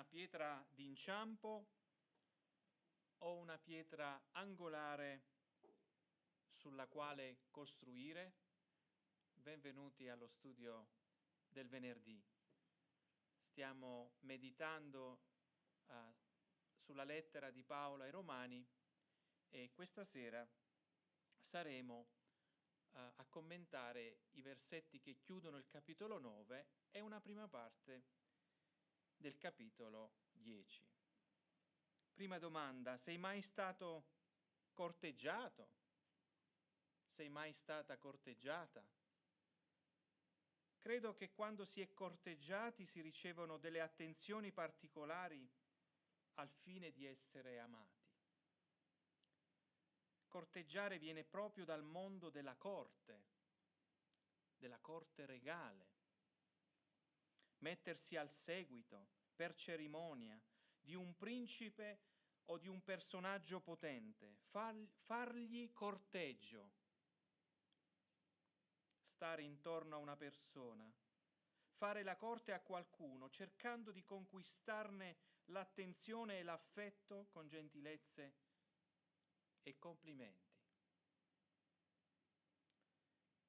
una pietra d'inciampo o una pietra angolare sulla quale costruire? Benvenuti allo studio del venerdì. Stiamo meditando sulla lettera di Paolo ai Romani e questa sera saremo a commentare i versetti che chiudono il capitolo 9 e una prima parte del capitolo 10. Prima domanda: sei mai stato corteggiato? Sei mai stata corteggiata? Credo che quando si è corteggiati si ricevono delle attenzioni particolari al fine di essere amati. Corteggiare viene proprio dal mondo della corte regale. Mettersi al seguito, per cerimonia, di un principe o di un personaggio potente, fargli corteggio, stare intorno a una persona, fare la corte a qualcuno, cercando di conquistarne l'attenzione e l'affetto con gentilezze e complimenti.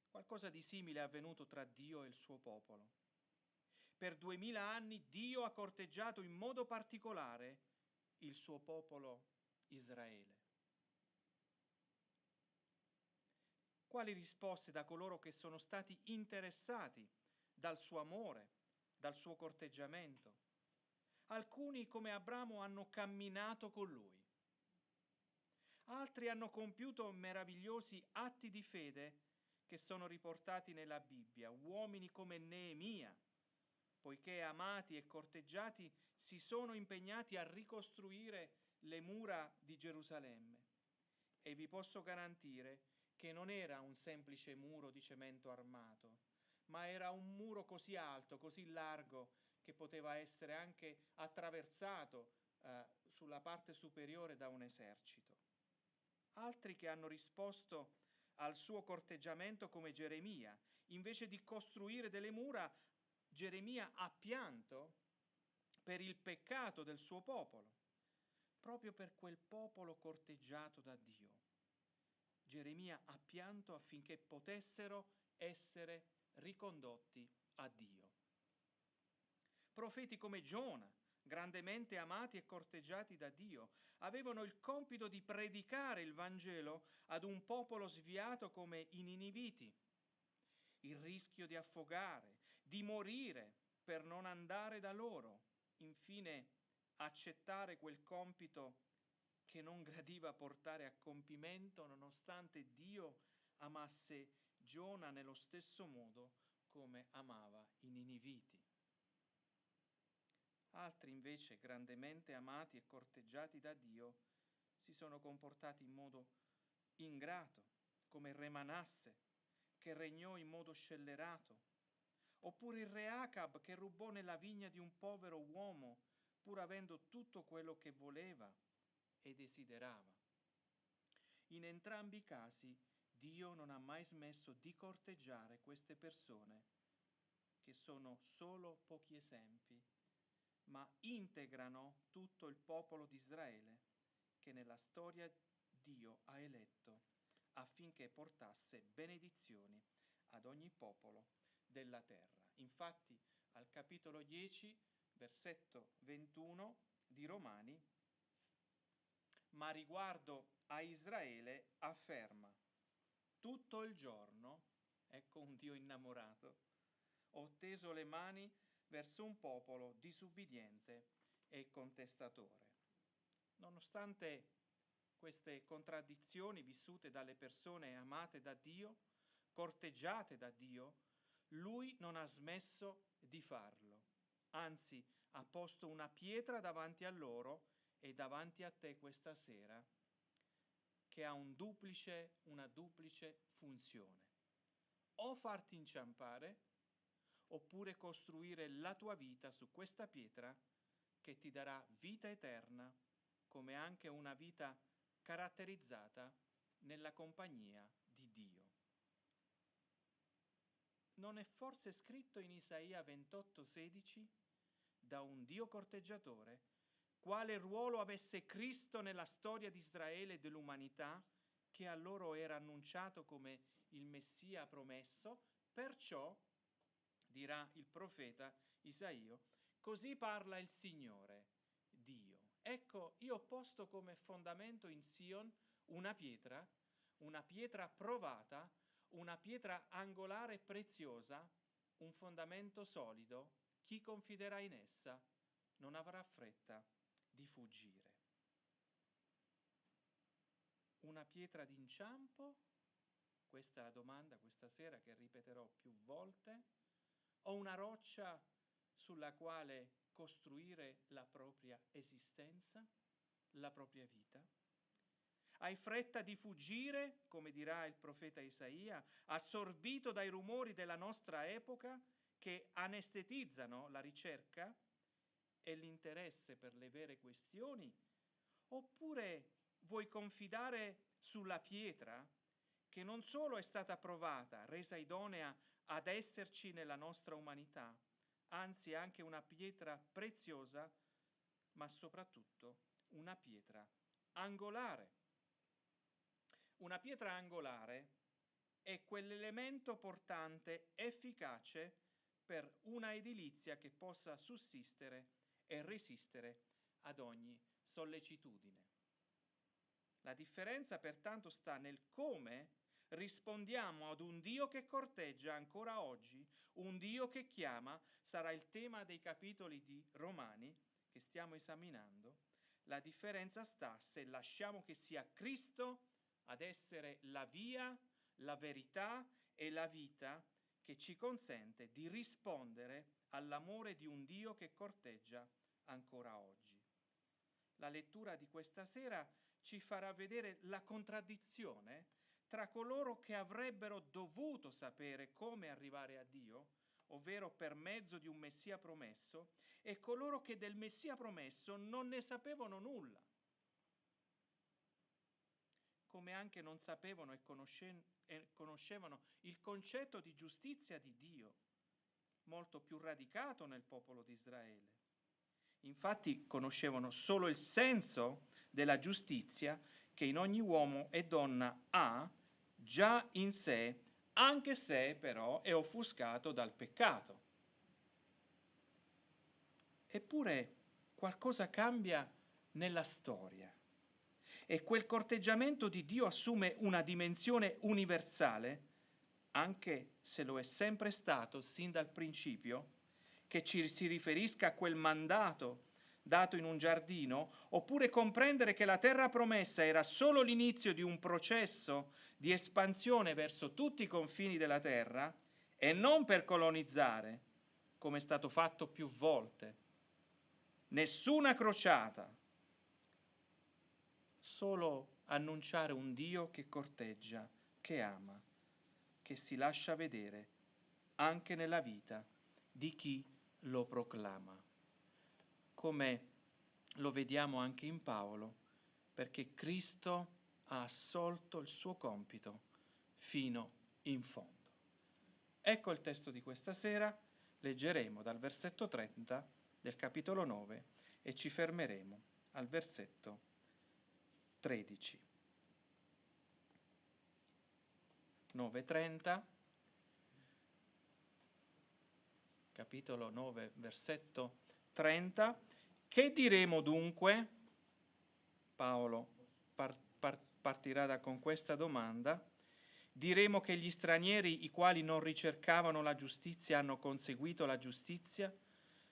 Qualcosa di simile è avvenuto tra Dio e il suo popolo. Per 2000 anni Dio ha corteggiato in modo particolare il suo popolo Israele. Quali risposte da coloro che sono stati interessati dal suo amore, dal suo corteggiamento? Alcuni, come Abramo, hanno camminato con lui. Altri hanno compiuto meravigliosi atti di fede che sono riportati nella Bibbia, uomini come Neemia, poiché amati e corteggiati si sono impegnati a ricostruire le mura di Gerusalemme. E vi posso garantire che non era un semplice muro di cemento armato, ma era un muro così alto, così largo, che poteva essere anche attraversato sulla parte superiore da un esercito. Altri che hanno risposto al suo corteggiamento come Geremia, invece di costruire delle mura, Geremia ha pianto per il peccato del suo popolo, proprio per quel popolo corteggiato da Dio. Geremia ha pianto affinché potessero essere ricondotti a Dio. Profeti come Giona, grandemente amati e corteggiati da Dio, avevano il compito di predicare il Vangelo ad un popolo sviato come i Niniviti. Il rischio di affogare, di morire per non andare da loro, infine accettare quel compito che non gradiva portare a compimento nonostante Dio amasse Giona nello stesso modo come amava i Niniviti. Altri invece, grandemente amati e corteggiati da Dio, si sono comportati in modo ingrato, come il re Manasse, che regnò in modo scellerato, oppure il re Acab, che rubò nella vigna di un povero uomo, pur avendo tutto quello che voleva e desiderava. In entrambi i casi Dio non ha mai smesso di corteggiare queste persone, che sono solo pochi esempi, ma integrano tutto il popolo di Israele, che nella storia Dio ha eletto affinché portasse benedizioni ad ogni popolo della terra. Infatti, al capitolo 10, versetto 21 di Romani, ma riguardo a Israele afferma: tutto il giorno, ecco un Dio innamorato, ho teso le mani verso un popolo disubbidiente e contestatore. Nonostante queste contraddizioni vissute dalle persone amate da Dio, corteggiate da Dio, lui non ha smesso di farlo. Anzi, ha posto una pietra davanti a loro e davanti a te questa sera, che ha una duplice funzione: o farti inciampare, oppure costruire la tua vita su questa pietra che ti darà vita eterna, come anche una vita caratterizzata nella compagnia di Dio. Non è forse scritto in Isaia 28,16: da un Dio corteggiatore, quale ruolo avesse Cristo nella storia di Israele e dell'umanità, che a loro era annunciato come il Messia promesso. Perciò, dirà il profeta Isaia, così parla il Signore, Dio. Ecco, io ho posto come fondamento in Sion una pietra provata, una pietra angolare preziosa, un fondamento solido. Chi confiderà in essa non avrà fretta di fuggire. Una pietra d'inciampo? Questa è la domanda questa sera che ripeterò più volte. O una roccia sulla quale costruire la propria esistenza, la propria vita? Hai fretta di fuggire, come dirà il profeta Isaia, assorbito dai rumori della nostra epoca che anestetizzano la ricerca e l'interesse per le vere questioni? Oppure vuoi confidare sulla pietra che non solo è stata provata, resa idonea ad esserci nella nostra umanità, anzi è anche una pietra preziosa, ma soprattutto una pietra angolare. Una pietra angolare è quell'elemento portante efficace per una edilizia che possa sussistere e resistere ad ogni sollecitudine. La differenza pertanto sta nel come rispondiamo ad un Dio che corteggia ancora oggi, un Dio che chiama, sarà il tema dei capitoli di Romani che stiamo esaminando. La differenza sta se lasciamo che sia Cristo ad essere la via, la verità e la vita che ci consente di rispondere all'amore di un Dio che corteggia ancora oggi. La lettura di questa sera ci farà vedere la contraddizione tra coloro che avrebbero dovuto sapere come arrivare a Dio, ovvero per mezzo di un Messia promesso, e coloro che del Messia promesso non ne sapevano nulla, come anche non sapevano e conoscevano il concetto di giustizia di Dio, molto più radicato nel popolo di Israele. Infatti conoscevano solo il senso della giustizia che in ogni uomo e donna ha già in sé, anche se però è offuscato dal peccato. Eppure qualcosa cambia nella storia e quel corteggiamento di Dio assume una dimensione universale, anche se lo è sempre stato sin dal principio, che ci si riferisca a quel mandato dato in un giardino, oppure comprendere che la terra promessa era solo l'inizio di un processo di espansione verso tutti i confini della terra e non per colonizzare, come è stato fatto più volte. Nessuna crociata, solo annunciare un Dio che corteggia, che ama, che si lascia vedere anche nella vita di chi lo proclama, come lo vediamo anche in Paolo, perché Cristo ha assolto il suo compito fino in fondo. Ecco il testo di questa sera, leggeremo dal versetto 30 del capitolo 9 e ci fermeremo al versetto 13. 9:30, capitolo 9, versetto 30. Che diremo dunque? Paolo partirà con questa domanda. Diremo che gli stranieri, i quali non ricercavano la giustizia, hanno conseguito la giustizia,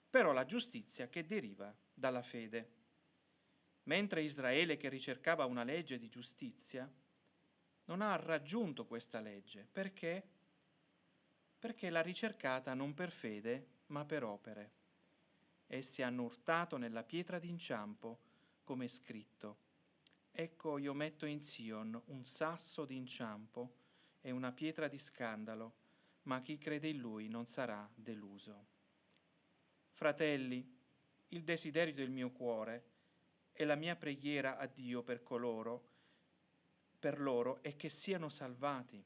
però la giustizia che deriva dalla fede. Mentre Israele, che ricercava una legge di giustizia, non ha raggiunto questa legge. Perché? Perché l'ha ricercata non per fede, ma per opere. Essi hanno urtato nella pietra d'inciampo, come è scritto: ecco, io metto in Sion un sasso d'inciampo e una pietra di scandalo, ma chi crede in lui non sarà deluso. Fratelli, il desiderio del mio cuore e la mia preghiera a Dio per loro è che siano salvati.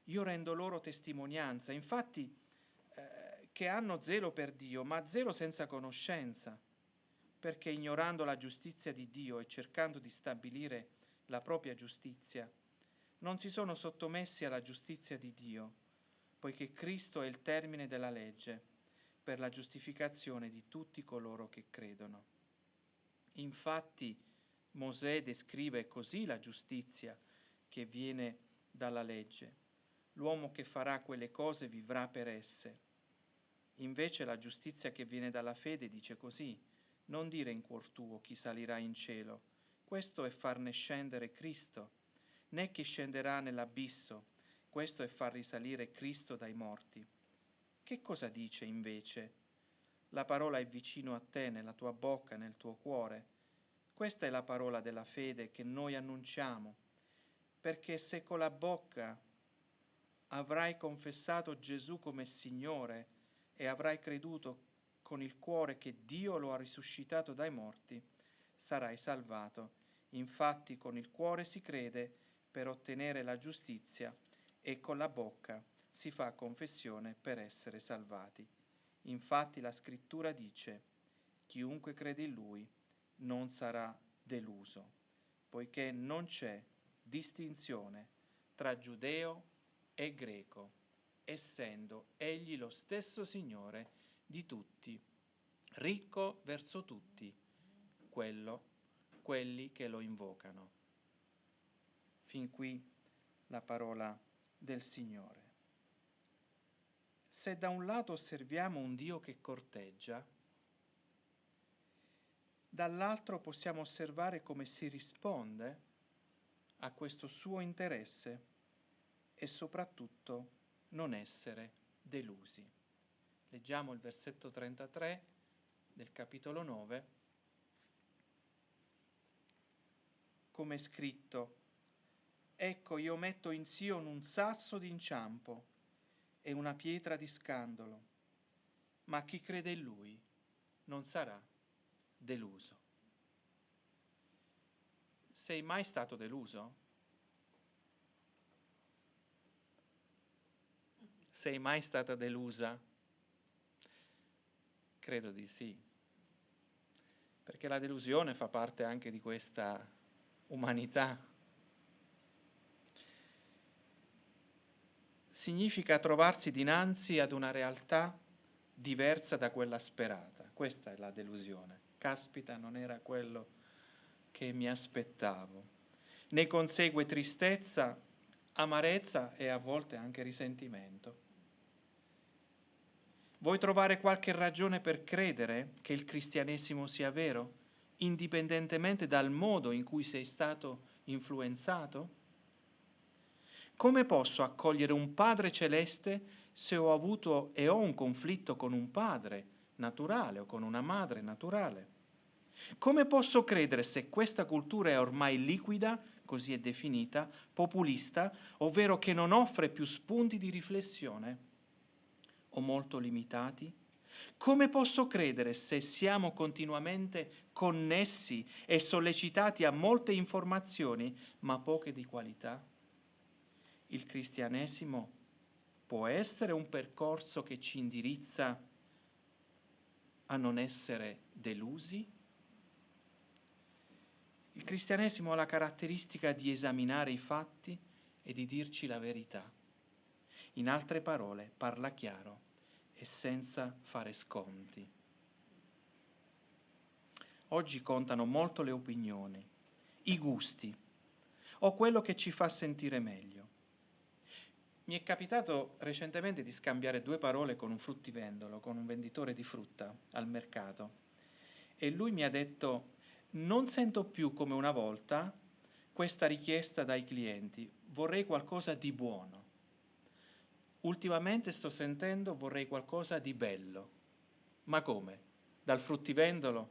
Io rendo loro testimonianza. Infatti, che hanno zelo per Dio, ma zelo senza conoscenza, perché ignorando la giustizia di Dio e cercando di stabilire la propria giustizia, non si sono sottomessi alla giustizia di Dio, poiché Cristo è il termine della legge per la giustificazione di tutti coloro che credono. Infatti Mosè descrive così la giustizia che viene dalla legge. L'uomo che farà quelle cose vivrà per esse. Invece la giustizia che viene dalla fede dice così: non dire in cuor tuo chi salirà in cielo, questo è farne scendere Cristo, né chi scenderà nell'abisso, questo è far risalire Cristo dai morti. Che cosa dice invece? La parola è vicino a te, nella tua bocca, nel tuo cuore. Questa è la parola della fede che noi annunciamo, perché se con la bocca avrai confessato Gesù come Signore e avrai creduto con il cuore che Dio lo ha risuscitato dai morti, sarai salvato. Infatti con il cuore si crede per ottenere la giustizia e con la bocca si fa confessione per essere salvati. Infatti la Scrittura dice: chiunque crede in Lui non sarà deluso, poiché non c'è distinzione tra giudeo e greco, essendo egli lo stesso Signore di tutti, ricco verso tutti quelli che lo invocano. Fin qui la parola del Signore. Se da un lato osserviamo un Dio che corteggia, dall'altro possiamo osservare come si risponde a questo suo interesse e soprattutto non essere delusi. Leggiamo il versetto 33 del capitolo 9, come è scritto: ecco, io metto in Sion un sasso d'inciampo e una pietra di scandalo, ma chi crede in Lui non sarà deluso. Sei mai stato deluso? Sei mai stata delusa? Credo di sì, perché la delusione fa parte anche di questa umanità. Significa trovarsi dinanzi ad una realtà diversa da quella sperata. Questa è la delusione. Caspita, non era quello che mi aspettavo. Ne consegue tristezza, amarezza e a volte anche risentimento. Vuoi trovare qualche ragione per credere che il cristianesimo sia vero, indipendentemente dal modo in cui sei stato influenzato? Come posso accogliere un Padre celeste se ho avuto e ho un conflitto con un padre naturale o con una madre naturale? Come posso credere se questa cultura è ormai liquida, così è definita, populista, ovvero che non offre più spunti di riflessione o molto limitati? Come posso credere se siamo continuamente connessi e sollecitati a molte informazioni, ma poche di qualità? Il cristianesimo può essere un percorso che ci indirizza a non essere delusi? Il cristianesimo ha la caratteristica di esaminare i fatti e di dirci la verità. In altre parole, parla chiaro e senza fare sconti. Oggi contano molto le opinioni, i gusti o quello che ci fa sentire meglio. Mi è capitato recentemente di scambiare 2 parole con un fruttivendolo, con un venditore di frutta al mercato, e lui mi ha detto: non sento più come una volta questa richiesta dai clienti, vorrei qualcosa di buono. Ultimamente sto sentendo vorrei qualcosa di bello. Ma come? Dal fruttivendolo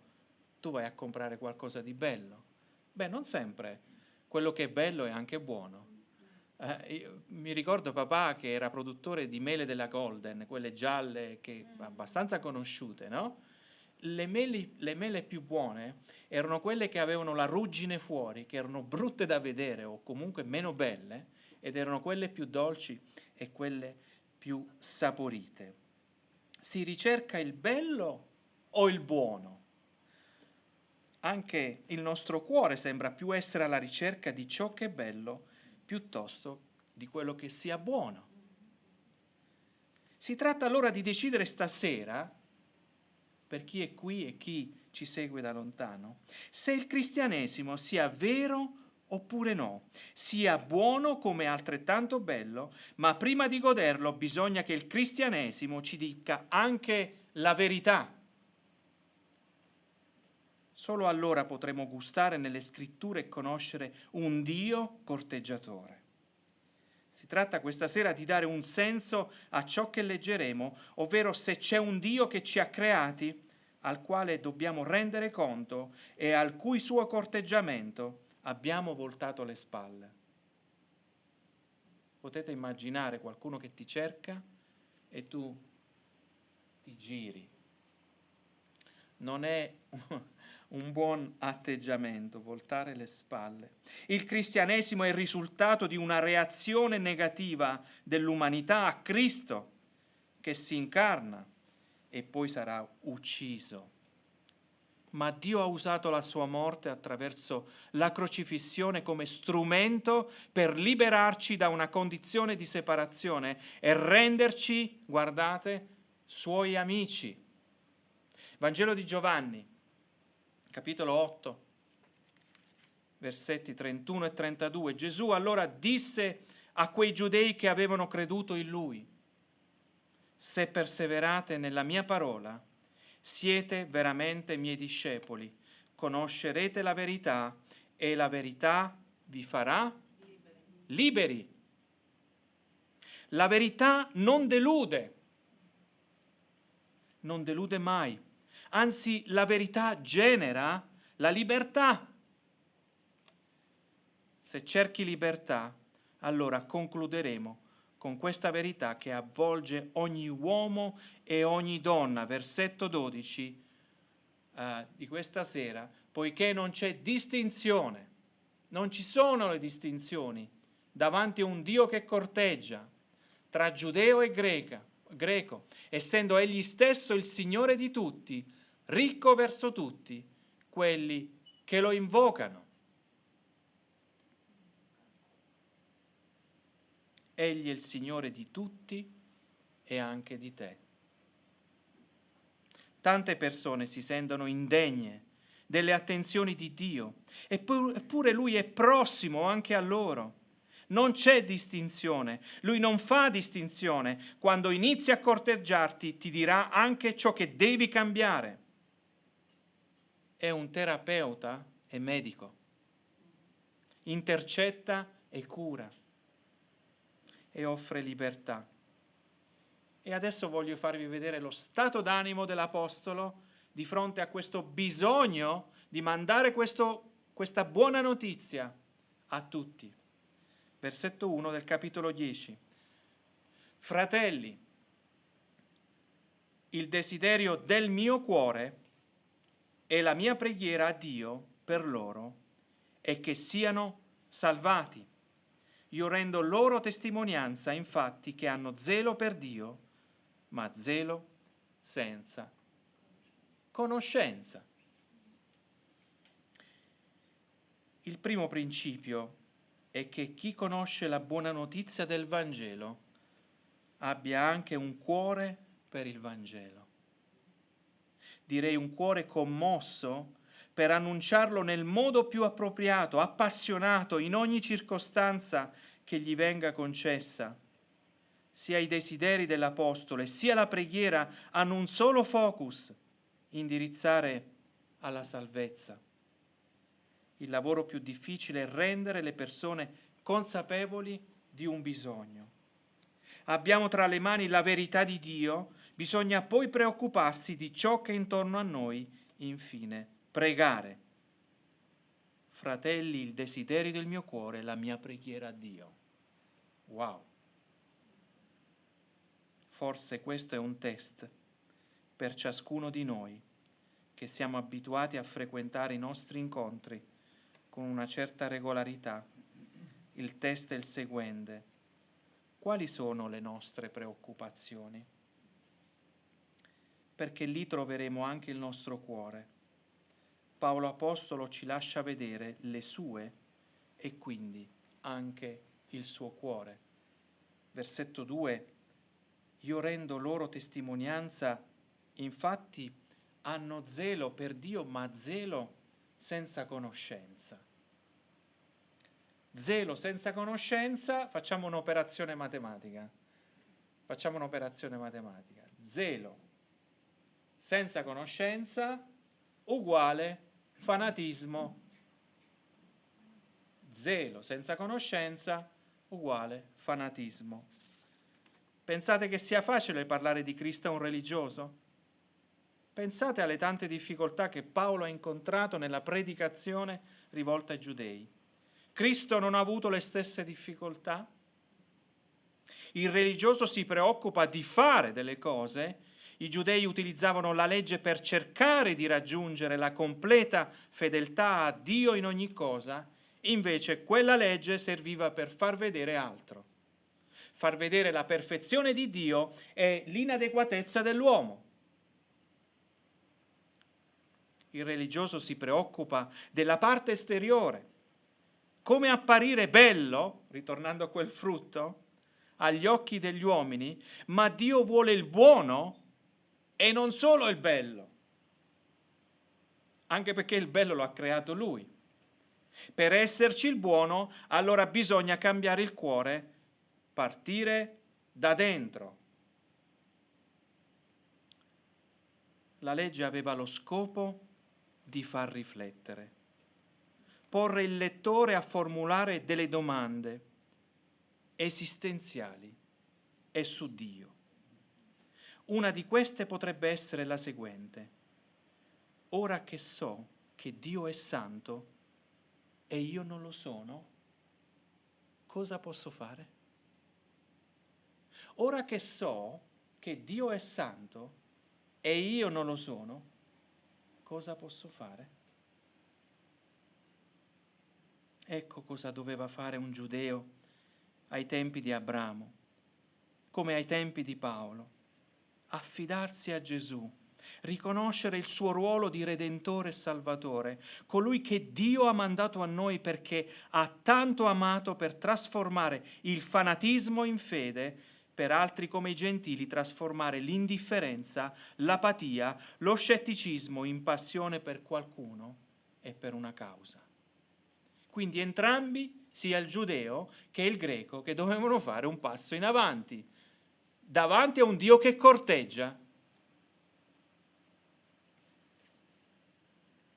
tu vai a comprare qualcosa di bello? Beh, non sempre. Quello che è bello è anche buono. Io mi ricordo papà che era produttore di mele della Golden, quelle gialle che abbastanza conosciute, no? Le mele più buone erano quelle che avevano la ruggine fuori, che erano brutte da vedere o comunque meno belle, ed erano quelle più dolci e quelle più saporite. Si ricerca il bello o il buono? Anche il nostro cuore sembra più essere alla ricerca di ciò che è bello piuttosto di quello che sia buono. Si tratta allora di decidere stasera, per chi è qui e chi ci segue da lontano, se il cristianesimo sia vero oppure no, sia buono come altrettanto bello, ma prima di goderlo bisogna che il cristianesimo ci dica anche la verità. Solo allora potremo gustare nelle scritture e conoscere un Dio corteggiatore. Si tratta questa sera di dare un senso a ciò che leggeremo, ovvero se c'è un Dio che ci ha creati, al quale dobbiamo rendere conto e al cui suo corteggiamento abbiamo voltato le spalle. Potete immaginare qualcuno che ti cerca e tu ti giri. Non è un buon atteggiamento voltare le spalle. Il cristianesimo è il risultato di una reazione negativa dell'umanità a Cristo, che si incarna e poi sarà ucciso. Ma Dio ha usato la sua morte attraverso la crocifissione come strumento per liberarci da una condizione di separazione e renderci, guardate, suoi amici. Vangelo di Giovanni, capitolo 8, versetti 31 e 32. Gesù allora disse a quei giudei che avevano creduto in Lui: se perseverate nella mia parola, siete veramente miei discepoli, conoscerete la verità e la verità vi farà liberi. La verità non delude mai, anzi la verità genera la libertà. Se cerchi libertà, allora concluderemo con questa verità che avvolge ogni uomo e ogni donna. Versetto 12 di questa sera, poiché non c'è distinzione, non ci sono le distinzioni davanti a un Dio che corteggia tra giudeo e greco, essendo egli stesso il Signore di tutti, ricco verso tutti quelli che lo invocano. Egli è il Signore di tutti e anche di te. Tante persone si sentono indegne delle attenzioni di Dio, eppure Lui è prossimo anche a loro. Non c'è distinzione, Lui non fa distinzione. Quando inizi a corteggiarti ti dirà anche ciò che devi cambiare. È un terapeuta e medico, intercetta e cura e offre libertà. E adesso voglio farvi vedere lo stato d'animo dell'Apostolo di fronte a questo bisogno di mandare questa buona notizia a tutti. Versetto 1 del capitolo 10. Fratelli, il desiderio del mio cuore e la mia preghiera a Dio per loro è che siano salvati. Io rendo loro testimonianza, infatti, che hanno zelo per Dio, ma zelo senza conoscenza. Il primo principio è che chi conosce la buona notizia del Vangelo abbia anche un cuore per il Vangelo. Direi un cuore commosso per annunciarlo nel modo più appropriato, appassionato in ogni circostanza che gli venga concessa. Sia i desideri dell'Apostolo sia la preghiera hanno un solo focus: indirizzare alla salvezza. Il lavoro più difficile è rendere le persone consapevoli di un bisogno. Abbiamo tra le mani la verità di Dio, bisogna poi preoccuparsi di ciò che è intorno a noi, infine pregare. Fratelli, il desiderio del mio cuore è la mia preghiera a Dio. Wow! Forse questo è un test per ciascuno di noi che siamo abituati a frequentare i nostri incontri con una certa regolarità. Il test è il seguente: quali sono le nostre preoccupazioni? perché lì troveremo anche il nostro cuore. Paolo Apostolo ci lascia vedere le sue e quindi anche il suo cuore. Versetto 2: io rendo loro testimonianza, infatti hanno zelo per Dio, ma zelo senza conoscenza. Zelo senza conoscenza, facciamo un'operazione matematica. Zelo senza conoscenza uguale fanatismo. Zelo senza conoscenza uguale fanatismo. Pensate che sia facile parlare di Cristo a un religioso? Pensate alle tante difficoltà che Paolo ha incontrato nella predicazione rivolta ai giudei. Cristo non ha avuto le stesse difficoltà? Il religioso si preoccupa di fare delle cose. I giudei utilizzavano la legge per cercare di raggiungere la completa fedeltà a Dio in ogni cosa, invece quella legge serviva per far vedere altro. Far vedere la perfezione di Dio e l'inadeguatezza dell'uomo. Il religioso si preoccupa della parte esteriore, come apparire bello, ritornando a quel frutto, agli occhi degli uomini, ma Dio vuole il buono e non solo il bello, anche perché il bello lo ha creato Lui. Per esserci il buono, allora bisogna cambiare il cuore, partire da dentro. La legge aveva lo scopo di far riflettere, porre il lettore a formulare delle domande esistenziali e su Dio. Una di queste potrebbe essere la seguente: ora che so che Dio è santo e io non lo sono, cosa posso fare? Ora che so che Dio è santo e io non lo sono, cosa posso fare? Ecco cosa doveva fare un giudeo ai tempi di Abramo, come ai tempi di Paolo: affidarsi a Gesù, riconoscere il suo ruolo di Redentore e Salvatore, colui che Dio ha mandato a noi perché ha tanto amato per trasformare il fanatismo in fede, per altri come i gentili trasformare l'indifferenza, l'apatia, lo scetticismo in passione per qualcuno e per una causa. Quindi entrambi, sia il giudeo che il greco, che dovevano fare un passo in avanti, davanti a un Dio che corteggia.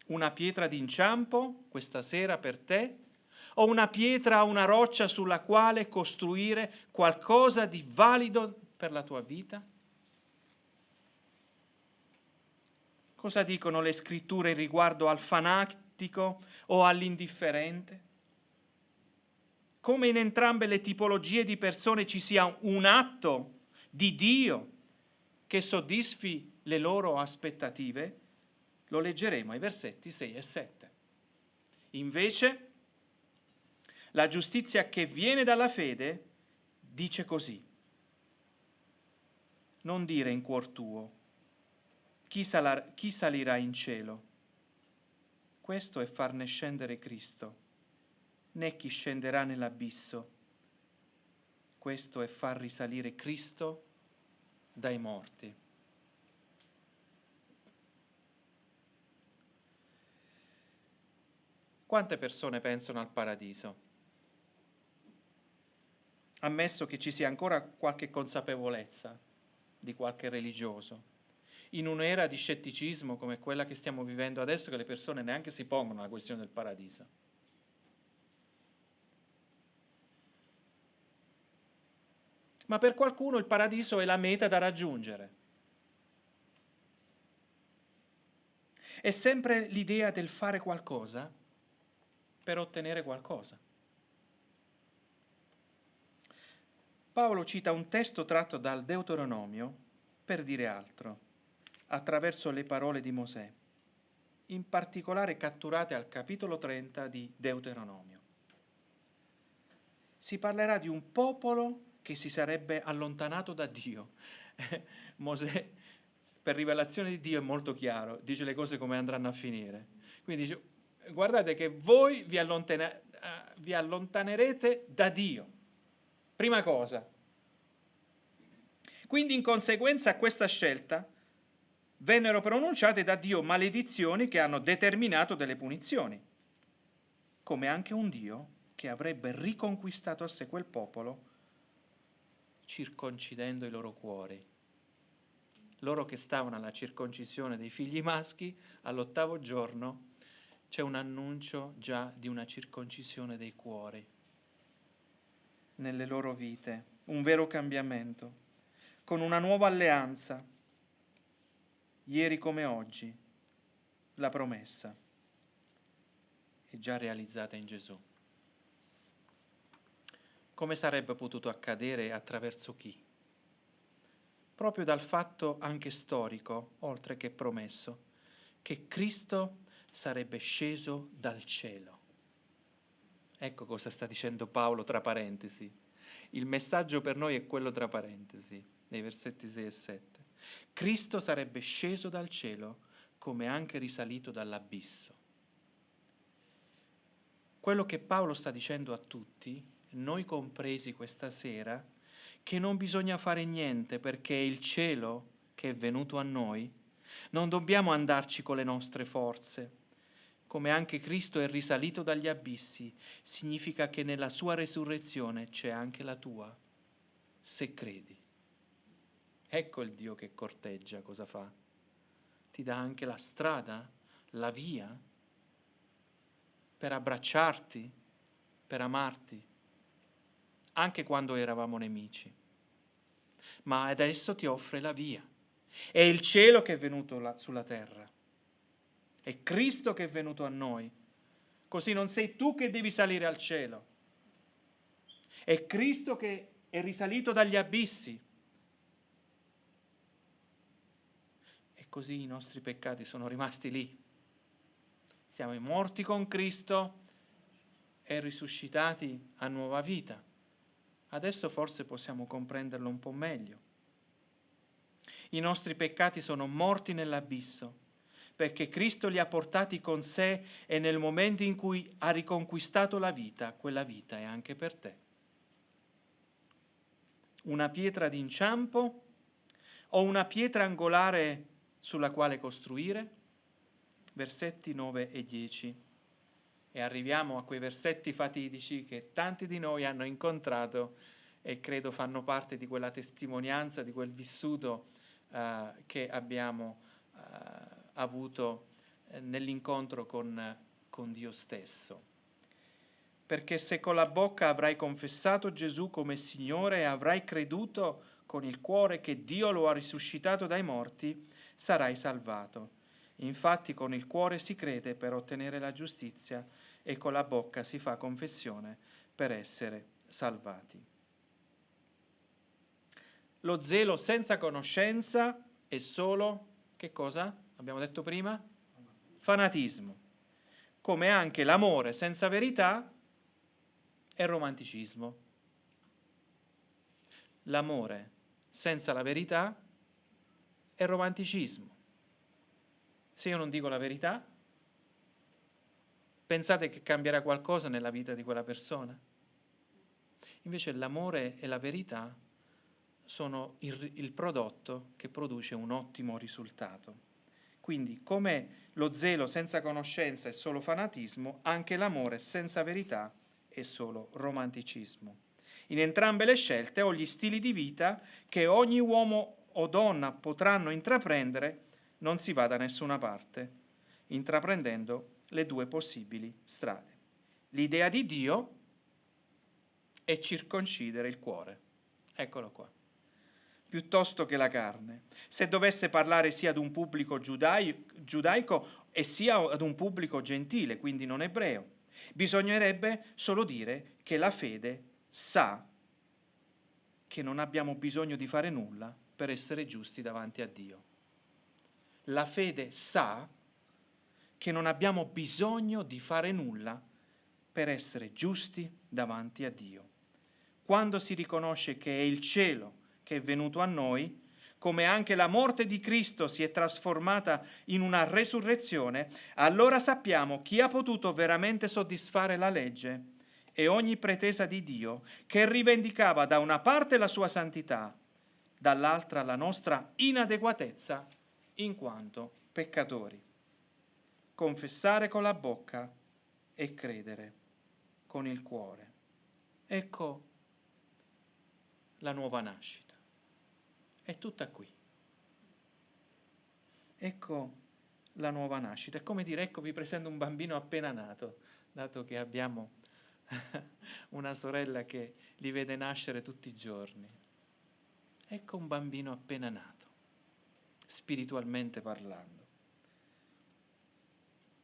Una pietra d'inciampo questa sera per te, o una pietra, una roccia sulla quale costruire qualcosa di valido per la tua vita? Cosa dicono le scritture riguardo al fanatico o all'indifferente? Come in entrambe le tipologie di persone ci sia un atto di Dio che soddisfi le loro aspettative, lo leggeremo ai versetti 6 e 7. Invece, la giustizia che viene dalla fede dice così: non dire in cuor tuo, chi salirà in cielo? Questo è farne scendere Cristo, né chi scenderà nell'abisso. Questo è far risalire Cristo dai morti. Quante persone pensano al paradiso? Ammesso che ci sia ancora qualche consapevolezza di qualche religioso, in un'era di scetticismo come quella che stiamo vivendo adesso, che le persone neanche si pongono la questione del paradiso. Ma per qualcuno il paradiso è la meta da raggiungere. È sempre l'idea del fare qualcosa per ottenere qualcosa. Paolo cita un testo tratto dal Deuteronomio per dire altro, attraverso le parole di Mosè, in particolare catturate al capitolo 30 di Deuteronomio. Si parlerà di un popolo che si sarebbe allontanato da Dio. Mosè per rivelazione di Dio è molto chiaro, dice le cose come andranno a finire. Quindi dice, guardate che voi vi allontanerete da Dio. Prima cosa. Quindi in conseguenza a questa scelta vennero pronunciate da Dio maledizioni che hanno determinato delle punizioni, come anche un Dio che avrebbe riconquistato a sé quel popolo circoncidendo i loro cuori. Loro che stavano alla circoncisione dei figli maschi, all'8° giorno c'è un annuncio già di una circoncisione dei cuori nelle loro vite, un vero cambiamento, con una nuova alleanza, ieri come oggi, la promessa è già realizzata in Gesù. Come sarebbe potuto accadere e attraverso chi? Proprio dal fatto anche storico, oltre che promesso, che Cristo sarebbe sceso dal cielo. Ecco cosa sta dicendo Paolo tra parentesi. Il messaggio per noi è quello tra parentesi, nei versetti 6 e 7. Cristo sarebbe sceso dal cielo come anche risalito dall'abisso. Quello che Paolo sta dicendo a tutti, noi compresi questa sera, che non bisogna fare niente perché è il cielo che è venuto a noi, non dobbiamo andarci con le nostre forze. Come anche Cristo è risalito dagli abissi, significa che nella sua resurrezione c'è anche la tua, se credi. Ecco il Dio che corteggia, cosa fa? Ti dà anche la strada, la via, per abbracciarti, per amarti, anche quando eravamo nemici. Ma adesso ti offre la via. È il cielo che è venuto sulla terra. È Cristo che è venuto a noi. Così non sei tu che devi salire al cielo. È Cristo che è risalito dagli abissi. E così i nostri peccati sono rimasti lì. Siamo morti con Cristo e risuscitati a nuova vita. Adesso forse possiamo comprenderlo un po' meglio. I nostri peccati sono morti nell'abisso, perché Cristo li ha portati con sé e nel momento in cui ha riconquistato la vita, quella vita è anche per te. Una pietra d'inciampo o una pietra angolare sulla quale costruire? Versetti 9 e 10. E arriviamo a quei versetti fatidici che tanti di noi hanno incontrato e credo fanno parte di quella testimonianza, di quel vissuto che abbiamo avuto nell'incontro con Dio stesso. Perché se con la bocca avrai confessato Gesù come Signore e avrai creduto con il cuore che Dio lo ha risuscitato dai morti, sarai salvato. Infatti con il cuore si crede per ottenere la giustizia e con la bocca si fa confessione per essere salvati. Lo zelo senza conoscenza è solo, che cosa? Abbiamo detto prima? Fanatismo. Come anche l'amore senza verità è romanticismo. L'amore senza la verità è romanticismo. Se io non dico la verità, pensate che cambierà qualcosa nella vita di quella persona? Invece l'amore e la verità sono il prodotto che produce un ottimo risultato. Quindi, come lo zelo senza conoscenza è solo fanatismo, anche l'amore senza verità è solo romanticismo. In entrambe le scelte o gli stili di vita che ogni uomo o donna potranno intraprendere, non si va da nessuna parte, intraprendendo le due possibili strade. L'idea di Dio è circoncidere il cuore. Eccolo qua. Piuttosto che la carne. Se dovesse parlare sia ad un pubblico giudaico e sia ad un pubblico gentile, quindi non ebreo, bisognerebbe solo dire che la fede sa che non abbiamo bisogno di fare nulla per essere giusti davanti a Dio. La fede sa che non abbiamo bisogno di fare nulla per essere giusti davanti a Dio. Quando si riconosce che è il cielo che è venuto a noi, come anche la morte di Cristo si è trasformata in una resurrezione, allora sappiamo chi ha potuto veramente soddisfare la legge e ogni pretesa di Dio, che rivendicava da una parte la sua santità, dall'altra la nostra inadeguatezza in quanto peccatori. Confessare con la bocca e credere con il cuore. Ecco la nuova nascita. È tutta qui. Ecco la nuova nascita. È come dire, ecco, vi presento un bambino appena nato, dato che abbiamo una sorella che li vede nascere tutti i giorni. Ecco un bambino appena nato, spiritualmente parlando.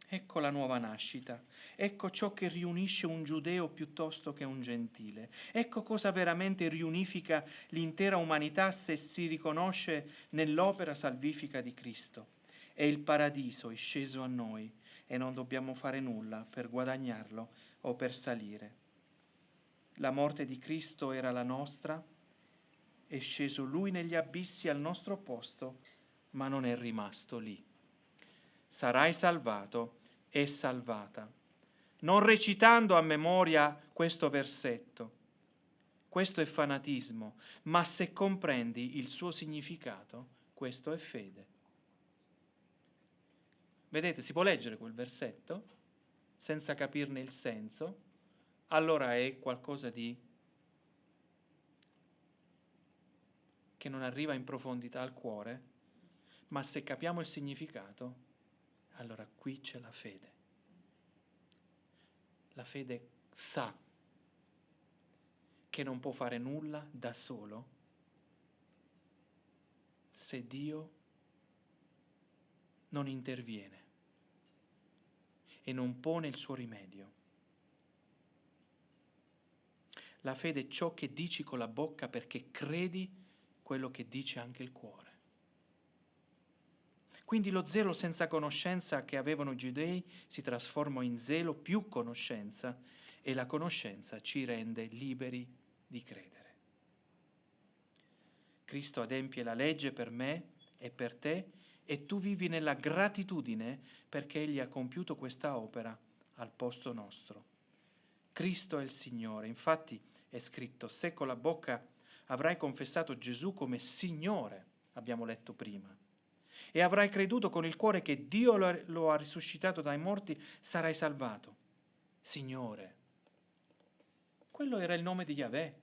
Ecco la nuova nascita, ecco ciò che riunisce un giudeo piuttosto che un gentile. Ecco cosa veramente riunifica l'intera umanità se si riconosce nell'opera salvifica di Cristo. E il paradiso è sceso a noi e non dobbiamo fare nulla per guadagnarlo o per salire. La morte di Cristo era la nostra, è sceso Lui negli abissi al nostro posto, ma non è rimasto lì. Sarai salvato e salvata, non recitando a memoria questo versetto. Questo è fanatismo, ma se comprendi il suo significato, questo è fede. Vedete, si può leggere quel versetto senza capirne il senso, allora è qualcosa di che non arriva in profondità al cuore, ma se capiamo il significato, allora qui c'è la fede. La fede sa che non può fare nulla da solo se Dio non interviene e non pone il suo rimedio. La fede è ciò che dici con la bocca perché credi quello che dice anche il cuore. Quindi lo zelo senza conoscenza che avevano i giudei si trasforma in zelo più conoscenza e la conoscenza ci rende liberi di credere. Cristo adempie la legge per me e per te e tu vivi nella gratitudine perché Egli ha compiuto questa opera al posto nostro. Cristo è il Signore, infatti è scritto, se con la bocca avrai confessato Gesù come Signore, abbiamo letto prima, e avrai creduto con il cuore che Dio lo ha risuscitato dai morti, sarai salvato. Signore. Quello era il nome di Yahweh.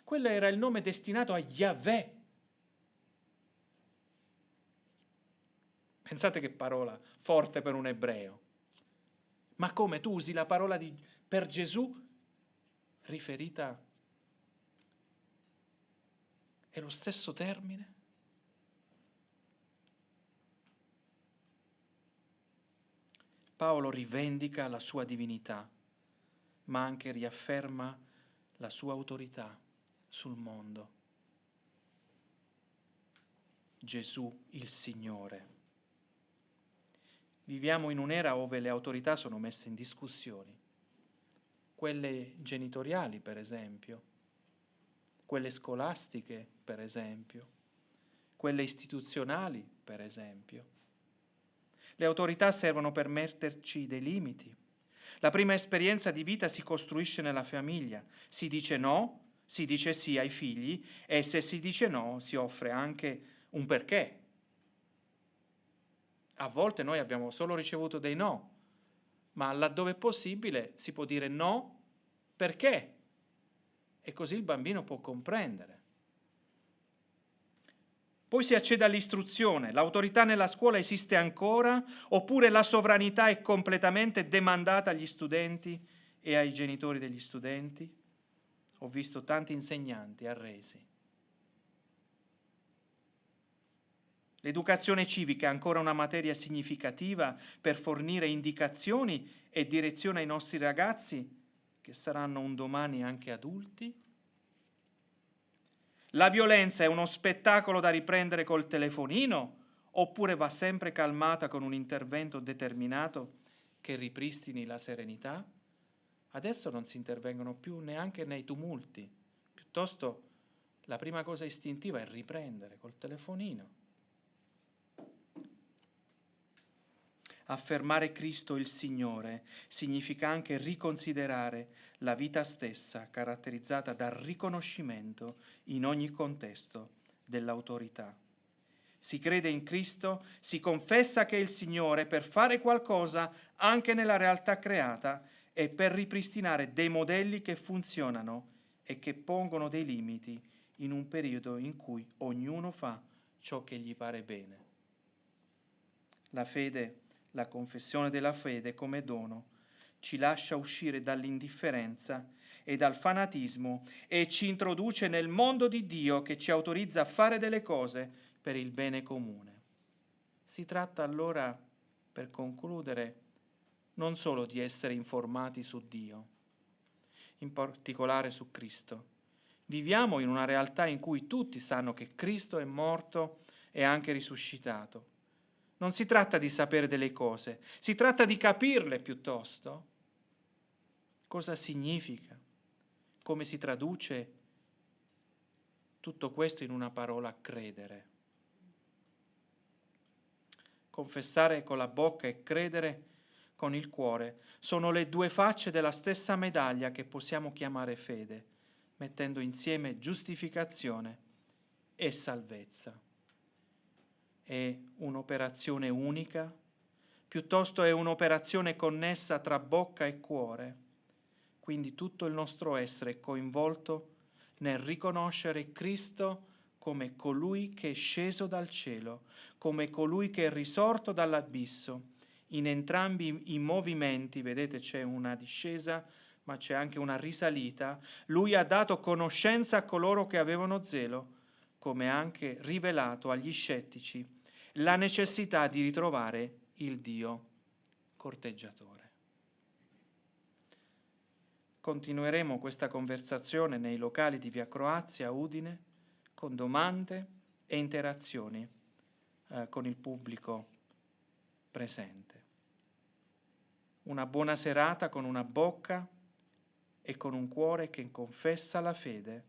Quello era il nome destinato a Yahweh. Pensate che parola forte per un ebreo. Ma come tu usi la parola per Gesù riferita? È lo stesso termine? Paolo rivendica la sua divinità, ma anche riafferma la sua autorità sul mondo. Gesù il Signore. Viviamo in un'era dove le autorità sono messe in discussione. Quelle genitoriali, per esempio, quelle scolastiche, per esempio, quelle istituzionali, per esempio. Le autorità servono per metterci dei limiti. La prima esperienza di vita si costruisce nella famiglia. Si dice no, si dice sì ai figli e se si dice no si offre anche un perché. A volte noi abbiamo solo ricevuto dei no, ma laddove è possibile si può dire no perché. E così il bambino può comprendere. Poi si accede all'istruzione. L'autorità nella scuola esiste ancora oppure la sovranità è completamente demandata agli studenti e ai genitori degli studenti? Ho visto tanti insegnanti arresi. L'educazione civica è ancora una materia significativa per fornire indicazioni e direzione ai nostri ragazzi, che saranno un domani anche adulti? La violenza è uno spettacolo da riprendere col telefonino oppure va sempre calmata con un intervento determinato che ripristini la serenità? Adesso non si intervengono più neanche nei tumulti, piuttosto la prima cosa istintiva è riprendere col telefonino. Affermare Cristo il Signore significa anche riconsiderare la vita stessa caratterizzata dal riconoscimento in ogni contesto dell'autorità. Si crede in Cristo, si confessa che è il Signore per fare qualcosa anche nella realtà creata e per ripristinare dei modelli che funzionano e che pongono dei limiti in un periodo in cui ognuno fa ciò che gli pare bene. La fede, la confessione della fede come dono, ci lascia uscire dall'indifferenza e dal fanatismo e ci introduce nel mondo di Dio che ci autorizza a fare delle cose per il bene comune. Si tratta allora, per concludere, non solo di essere informati su Dio, in particolare su Cristo. Viviamo in una realtà in cui tutti sanno che Cristo è morto e anche risuscitato. Non si tratta di sapere delle cose, si tratta di capirle piuttosto. Cosa significa? Come si traduce tutto questo in una parola: credere? Confessare con la bocca e credere con il cuore sono le due facce della stessa medaglia che possiamo chiamare fede, mettendo insieme giustificazione e salvezza. È un'operazione unica, piuttosto è un'operazione connessa tra bocca e cuore. Quindi tutto il nostro essere è coinvolto nel riconoscere Cristo come colui che è sceso dal cielo, come colui che è risorto dall'abisso. In entrambi i movimenti, vedete, c'è una discesa, ma c'è anche una risalita. Lui ha dato conoscenza a coloro che avevano zelo, come ha anche rivelato agli scettici la necessità di ritrovare il Dio corteggiatore. Continueremo questa conversazione nei locali di Via Croazia a Udine con domande e interazioni con il pubblico presente. Una buona serata con una bocca e con un cuore che confessa la fede,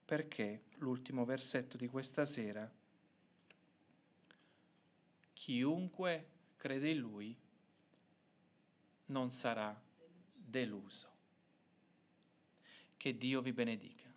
perché l'ultimo versetto di questa sera: chiunque crede in Lui non sarà deluso. Che Dio vi benedica.